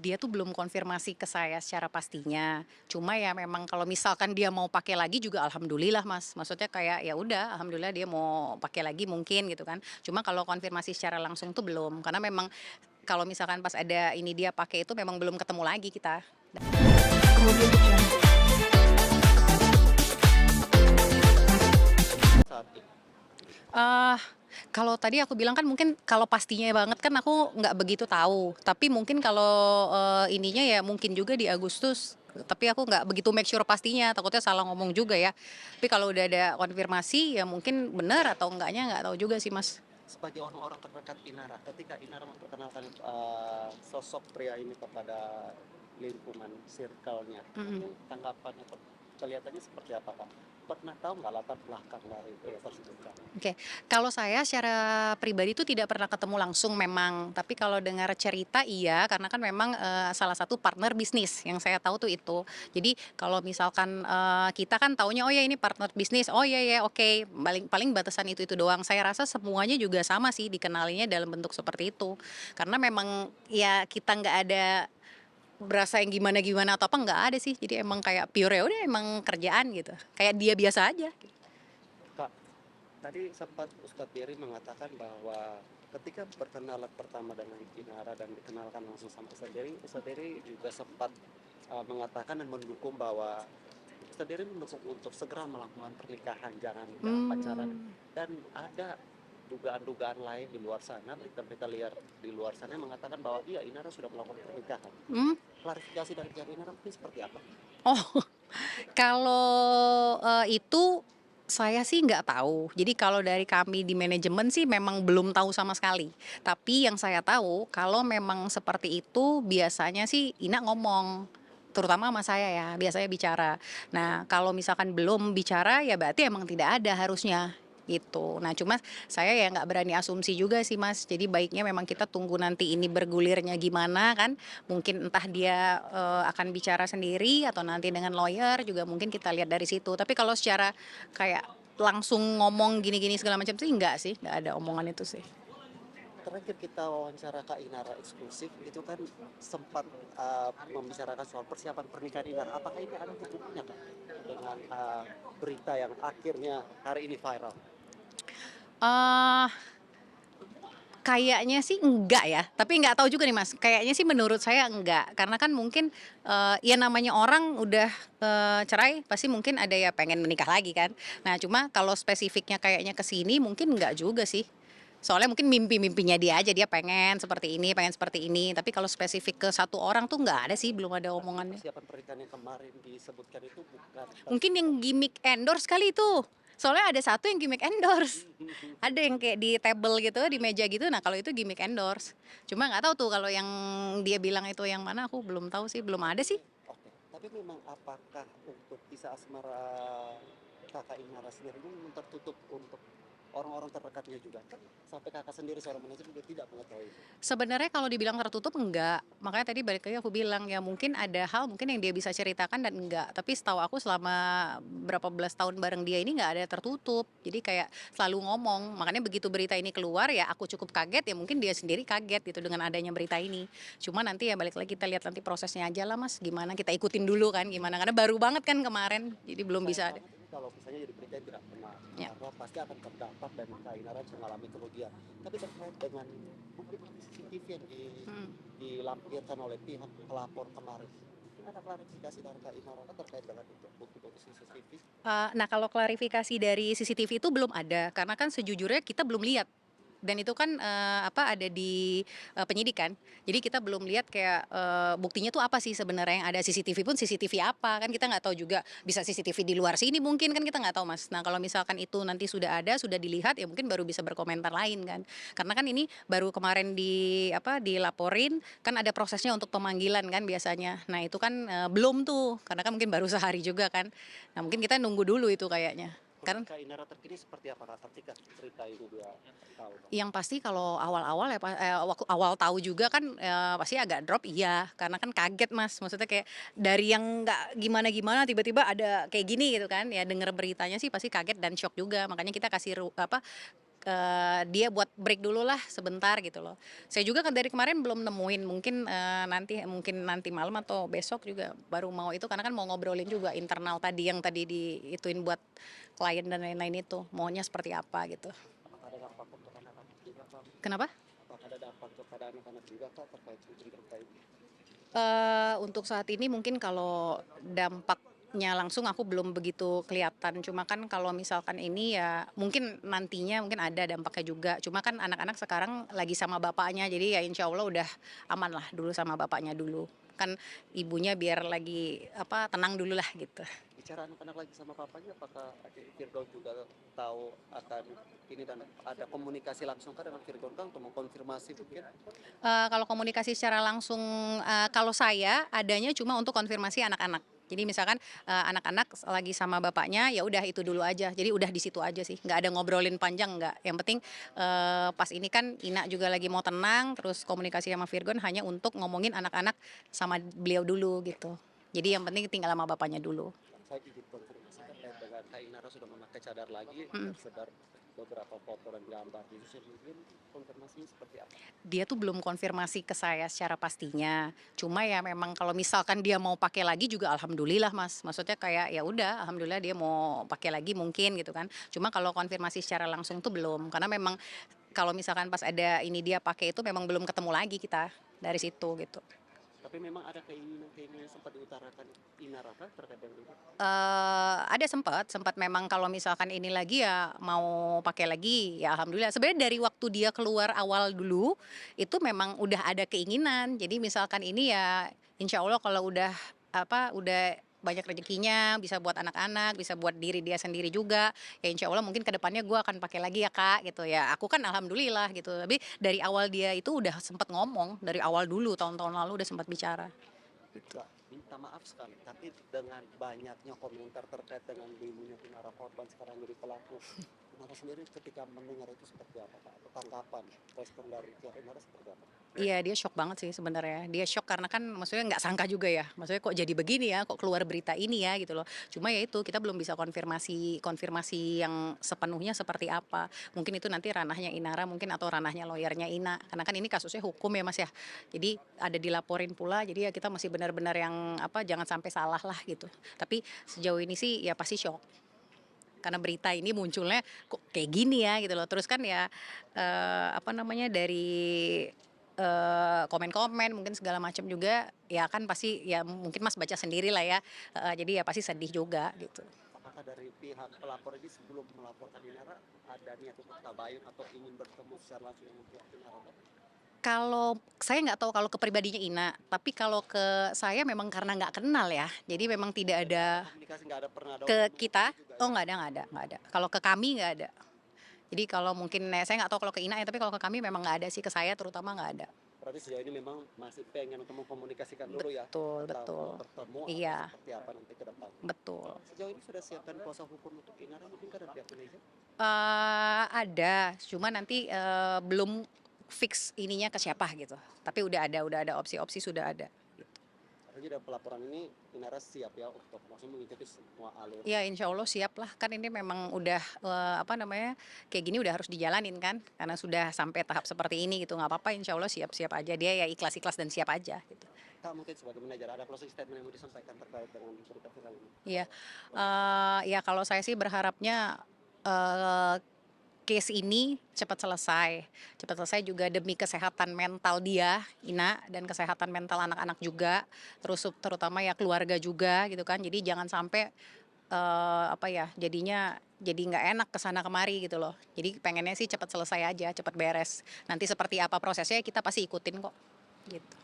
dia tuh belum konfirmasi ke saya secara pastinya. Cuma ya memang kalau misalkan dia mau pakai lagi juga alhamdulillah Mas. Maksudnya kayak ya udah alhamdulillah dia mau pakai lagi mungkin gitu kan. Cuma kalau konfirmasi secara langsung tuh belum. Karena memang kalau misalkan pas ada ini dia pakai itu memang belum ketemu lagi kita. Audio Jungle. Saat ini. Ah, kalau tadi aku bilang kan mungkin kalau pastinya banget kan aku nggak begitu tahu. Tapi mungkin kalau, ininya ya mungkin juga di Agustus, tapi aku nggak begitu make sure pastinya, takutnya salah ngomong juga ya. Tapi kalau udah ada konfirmasi ya mungkin benar atau enggaknya nggak tahu juga sih, Mas. Sebagai orang-orang terdekat Inara, ketika Inara memperkenalkan sosok pria ini kepada lingkungan circle-nya, Mhm. itu tanggapan atau kelihatannya seperti apa, Kak? Pernah tahu nggak latar belakang dari pria tersebut, Kak? Oke, kalau saya secara pribadi itu tidak pernah ketemu langsung memang, tapi kalau dengar cerita iya, karena kan memang, salah satu partner bisnis yang saya tahu tuh itu. Jadi kalau misalkan, kita kan taunya, "Oh ya ini partner bisnis, oh ya ya oke," paling paling batasan itu doang. Saya rasa semuanya juga sama sih dikenalinya dalam bentuk seperti itu. Karena memang ya kita nggak ada berasa yang gimana-gimana atau apa, nggak ada sih. Jadi emang kayak pure ya udah emang kerjaan gitu, kayak dia biasa aja. Kak, tadi sempat Ustadz Dery mengatakan bahwa ketika berkenalan pertama dengan Inara dan dikenalkan langsung sama Ustadz Dery juga sempat mengatakan dan mendukung bahwa Ustadz Dery mendukung untuk segera melakukan pernikahan, jangan pacaran. Mmm. Dan ada dugaan-dugaan lain di luar sana, berita-berita liar di luar sana yang mengatakan bahwa iya Inara sudah melakukan pernikahan. Mmm? Klarifikasi dari pihak Inara mungkin seperti apa? Oh, kalau, itu saya sih nggak tahu. Jadi kalau dari kami di manajemen sih memang belum tahu sama sekali. Tapi yang saya tahu kalau memang seperti itu biasanya sih Ina ngomong, terutama sama saya ya, biasanya bicara. Nah, kalau misalkan belum bicara ya berarti emang tidak ada harusnya, gitu. Nah, cuma saya ya nggak berani asumsi juga sih, Mas. Jadi baiknya memang kita tunggu nanti ini bergulirnya gimana kan, mungkin entah dia, akan bicara sendiri atau nanti dengan lawyer juga mungkin kita lihat dari situ. Tapi kalau secara kayak langsung ngomong gini-gini segala macam sih, nggak ada omongan itu sih. Terakhir kita wawancara Kak Inara eksklusif itu kan sempat membicarakan soal persiapan pernikahan Inara. Apakah ini ada hubungannya Kak dengan berita yang akhirnya hari ini viral? Eee, Kayaknya sih enggak ya, tapi nggak tahu juga nih Mas, kayaknya sih menurut saya enggak. Karena kan mungkin, ya namanya orang udah, cerai pasti mungkin ada ya pengen menikah lagi kan. Nah cuma kalau spesifiknya kayaknya ke sini mungkin enggak juga sih. Soalnya mungkin mimpi-mimpinya dia aja, dia pengen seperti ini, tapi kalau spesifik ke satu orang tuh nggak ada sih, belum ada Berarti omongannya. persiapan pernikahan yang kemarin disebutkan itu bukan Mungkin yang gimmick endorse kali itu, soalnya ada satu yang gimmick endorse. Ada yang kayak di table gitu, di meja gitu, nah kalau itu gimmick endorse. Cuma nggak tahu tuh kalau yang dia bilang itu yang mana, aku belum tahu sih, belum ada sih. Oke, tapi memang apakah untuk kisah asmara Kakak Inara sendiri ini memang tertutup untuk orang-orang terdekatnya juga kan? Sampai kakak sendiri seorang manajer juga tidak mengetahui. Sebenarnya kalau dibilang tertutup enggak, makanya tadi balik lagi aku bilang ya mungkin ada hal mungkin yang dia bisa ceritakan dan enggak, tapi setahu aku selama berapa belas tahun bareng dia ini nggak ada tertutup. Jadi kayak selalu ngomong, makanya begitu berita ini keluar ya aku cukup kaget ya mungkin dia sendiri kaget gitu dengan adanya berita ini. Cuma nanti ya balik lagi kita lihat nanti prosesnya aja lah Mas, gimana kita ikutin dulu kan gimana, karena baru banget kan kemarin, jadi belum Sayang bisa ada. banget ini kalau misalnya jadi berita yang tidak benar, Ya. karena pasti akan terdampak dan Kak Inara mengalami kerugian. Tapi terkait dengan bukti CCTV yang Mhm. dilampirkan oleh pihak pelapor kemarin, mungkin ada klarifikasi dari Kak Inara terkait dengan itu bukti-bukti CCTV? Nah kalau klarifikasi dari CCTV itu belum ada, karena kan sejujurnya kita belum lihat. Dan itu kan, ada di, penyidik kan. Jadi kita belum lihat kayak, buktinya tuh apa sih sebenarnya yang ada, CCTV pun CCTV apa, kan kita nggak tahu juga, bisa CCTV di luar sini mungkin, kan kita nggak tahu Mas. Nah kalau misalkan itu nanti sudah ada, sudah dilihat, ya mungkin baru bisa berkomentar lain kan. Karena kan ini baru kemarin dilaporin, kan ada prosesnya untuk pemanggilan kan biasanya. Nah itu kan, belum tuh, karena kan mungkin baru sehari juga kan. Nah mungkin kita nunggu dulu itu kayaknya. Kondisi Kan Kak Inara terkini seperti apa Kak ketika cerita ini dia tahu Kak? yang pasti kalau awal-awal ya waktu awal tahu juga kan, pasti agak drop iya, karena kan kaget Mas, maksudnya kayak dari yang nggak gimana-gimana tiba-tiba ada kayak gini gitu kan, ya denger beritanya sih pasti kaget dan syok juga, makanya kita kasih dia buat break dulu lah sebentar gitu loh. Saya juga kan dari kemarin belum nemuin, mungkin nanti malam atau besok juga baru mau itu, karena kan mau ngobrolin juga internal tadi yang tadi diituin buat klien dan lain-lain itu, maunya seperti apa gitu. Apakah ada dampak untuk anak-anak juga Kak? Kenapa? Apakah ada dampak kepada anak-anak juga Kak terkait kucing terkait? Untuk saat ini mungkin kalau dampaknya langsung aku belum begitu kelihatan, cuma kan kalau misalkan ini ya mungkin nantinya mungkin ada dampaknya juga. Cuma kan anak-anak sekarang lagi sama bapaknya, jadi ya insya Allah udah aman lah dulu sama bapaknya dulu. Kan ibunya biar lagi apa tenang dulu lah gitu. Bicara anak-anak lagi sama papanya, apakah Virgon juga tahu akan ini dan ada komunikasi langsung kan dengan Virgon kan untuk mengkonfirmasi mungkin? Kalau komunikasi secara langsung, kalau saya adanya cuma untuk konfirmasi anak-anak. Jadi misalkan, anak-anak lagi sama bapaknya, ya udah itu dulu aja. Jadi udah di situ aja sih, nggak ada ngobrolin panjang nggak. Yang penting, pas ini kan Ina juga lagi mau tenang, terus komunikasi sama Virgon hanya untuk ngomongin anak-anak sama beliau dulu gitu. Jadi yang penting tinggal sama bapaknya dulu. Saya izin konfirmasi terkait dengan Kak Inara sudah memakai cadar lagi, Mhm. tersebar beberapa foto dan gambar di sosial media, konfirmasinya seperti apa? Dia tuh belum konfirmasi ke saya secara pastinya. Cuma ya memang kalau misalkan dia mau pakai lagi juga alhamdulillah Mas. Maksudnya kayak ya udah alhamdulillah dia mau pakai lagi mungkin gitu kan. Cuma kalau konfirmasi secara langsung tuh belum. Karena memang kalau misalkan pas ada ini dia pakai itu memang belum ketemu lagi kita dari situ gitu. Tapi memang ada keinginan-keinginan yang sempat diutarakan Inara Kak terkait dengan itu? Ada sempat memang kalau misalkan ini lagi ya mau pakai lagi, ya alhamdulillah. Sebenarnya dari waktu dia keluar awal dulu, itu memang udah ada keinginan. Jadi misalkan ini ya insya Allah kalau udah apa, udah banyak rezekinya, bisa buat anak-anak, bisa buat diri dia sendiri juga, ya insya Allah mungkin ke depannya gue akan pakai lagi ya Kak, gitu ya. Aku kan alhamdulillah gitu, tapi dari awal dia itu udah sempat ngomong, dari awal dulu tahun-tahun lalu udah sempat bicara, gitu. Kak, minta maaf sekali, tapi dengan banyaknya komentar terkait dengan dirinya Inara korban sekarang jadi pelaku, Inara sendiri ketika mendengar itu seperti apa Kak? Atau tanggapan, respon dari pihak Inara seperti apa? Iya, dia shock banget sih sebenarnya. Dia shock karena kan maksudnya nggak sangka juga ya. Maksudnya kok jadi begini ya, kok keluar berita ini ya gitu loh. Cuma ya itu kita belum bisa konfirmasi konfirmasi yang sepenuhnya seperti apa. Mungkin itu nanti ranahnya Inara mungkin atau ranahnya lawyernya Ina. Karena kan ini kasusnya hukum ya Mas ya. Jadi ada dilaporin pula. Jadi ya kita masih benar-benar yang apa jangan sampai salah lah gitu. Tapi sejauh ini sih ya pasti shock. Karena berita ini munculnya kok kayak gini ya gitu loh. Terus kan ya apa namanya dari komen-komen mungkin segala macam juga, ya kan pasti ya mungkin Mas baca sendiri lah ya, jadi ya pasti sedih juga gitu. Apakah dari pihak pelapor ini sebelum melaporkan Inara ada niat untuk tabayun atau ingin bertemu secara langsung dengan pihak Inara Kak? Kalau saya nggak tahu kalau ke pribadinya Ina, tapi kalau ke saya memang karena nggak kenal ya, jadi memang tidak ada Komunikasi nggak ada pernah ada ke omongan kita, itu juga oh ya? nggak ada. Kalau ke kami nggak ada. Jadi kalau mungkin saya nggak tahu kalau ke Ina ya, tapi kalau ke kami memang nggak ada sih, ke saya terutama nggak ada. Berarti sejauh ini memang masih pengen untuk mengkomunikasikan dulu ya, Betul entah betul. mau bertemu atau Iya, seperti apa nanti ke depan. betul. Sejauh ini sudah siapkan kuasa hukum untuk Inara mungkin kan dari pihak Malaysia? Ada, cuma nanti, belum fix ininya ke siapa gitu. Tapi udah ada opsi-opsi sudah ada. Artinya dari pelaporan ini Inara siap ya untuk langsung mengikuti semua alur. Ya insya Allah siap lah, kan ini memang udah, apa namanya, kayak gini udah harus dijalanin kan, karena sudah sampai tahap seperti ini gitu, nggak apa-apa insya Allah siap-siap aja, dia ya ikhlas-ikhlas dan siap aja gitu. Kak mungkin sebagai manajer ada closing statement yang mau disampaikan terkait dengan berita viral ini? Iya, ya kalau saya sih berharapnya, eee, case ini cepat selesai juga demi kesehatan mental dia, Ina, dan kesehatan mental anak-anak juga, terus terutama ya keluarga juga gitu kan. Jadi jangan sampai, apa ya, jadinya jadi nggak enak ke sana kemari gitu loh. Jadi pengennya sih cepat selesai aja, cepat beres. Nanti seperti apa prosesnya kita pasti ikutin kok, gitu.